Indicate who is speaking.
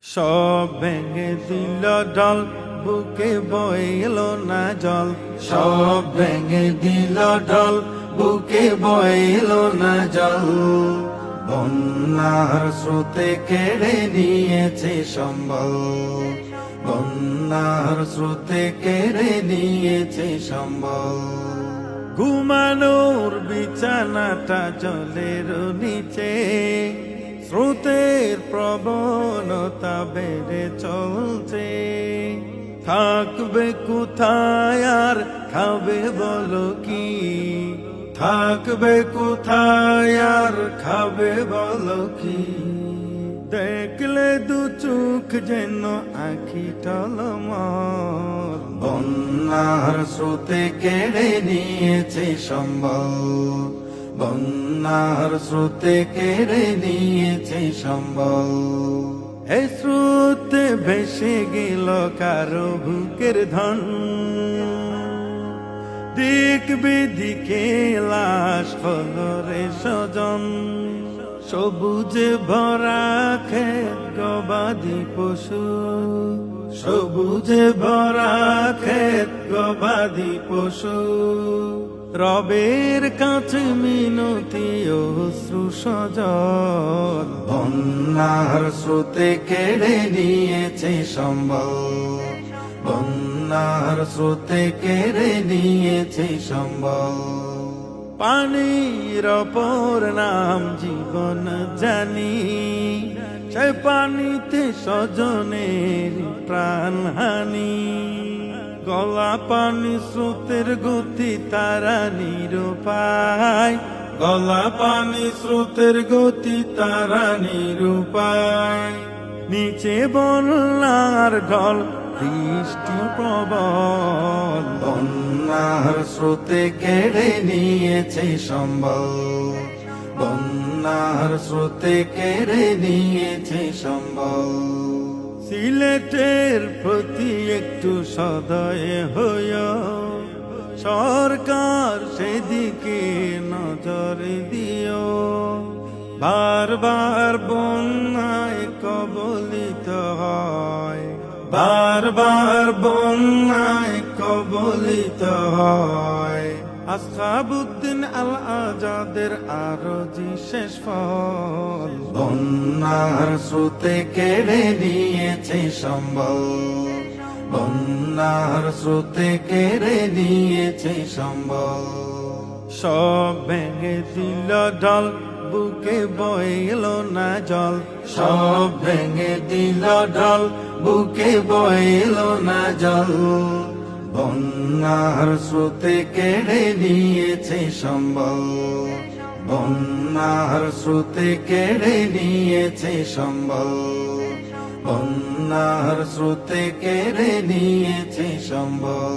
Speaker 1: সব ভেঙে দিল ঢল, বুকে বইল না জল। সব ভেঙে দিল ঢল, বুকে বইল না জল। বন্যার স্রোতে কেড়ে নিয়েছে সম্বল, বন্যার স্রোতে কেড়ে নিয়েছে সম্বল। ঘুমানোর বিছানাটা জলের নিচে, স্রোতের প্রবণতা বেড়ে চলছে। থাকবে কোথায় আর খাবে বলো কি, থাকবে কোথায় আর খাবে বলো কি। দেখলে দু চোখ যেন আঁখি টলমল, বন্যার স্রোতে কেড়ে নিয়েছে সম্বল, বন্যার স্রোতে কেড়ে নিয়েছে সম্বল। এ স্রোতে ভেসে গেল কারো বুকের ধন, দিক বিদিকে লাশ হলো রে স্বজন। সবুজে ভরা ক্ষেত গবাদি পশু, সবুজে ভরা ক্ষেত গবাদি পশু। রবের কাছে মিনতি অশ্রু সজল, বন্যার স্রোতে কেড়ে নিয়েছে সম্বল, বন্যার স্রোতে কেড়ে নিয়েছে সম্বল। পানির অপর নাম জীবন জানি, সে পানিতে স্বজনের প্রাণহানি। গলা পানি স্রোতের গতি তারা নিরুপায়, গলা পানি স্রোতের গতি তারা নিরুপায়। নিচে বন্যার ঢল, বৃষ্টি প্রবল, বন্যার স্রোতে কেড়ে নিয়েছে সম্বল, বন্যার স্রোতে কেড়ে নিয়েছে সম্বল। সিলেটের প্রতি একটু সদয় হইও, সরকার সেদিকে নজর দিও। বারবার বন্যায় কবলিত হয়, বারবার বন্যায় কবলিত হয়। আসহাবুদ্দিন আল আজাদের আরজি শেষ ফল, বন্যার স্রোতে কেড়ে নিয়েছে সম্বল, বন্যার স্রোতে কেড়ে নিয়েছে সম্বল। সব ভেঙে দিল ঢল, বুকে বইল না জল। সব ভেঙে দিল ঢল, বুকে বইল না জল। বন্যার স্রোতে কেড়ে নিয়েছে সম্বল, বন্যার স্রোতে কেড়ে নিয়েছে সম্বল, বন্যার স্রোতে কেড়ে নিয়েছে সম্বল।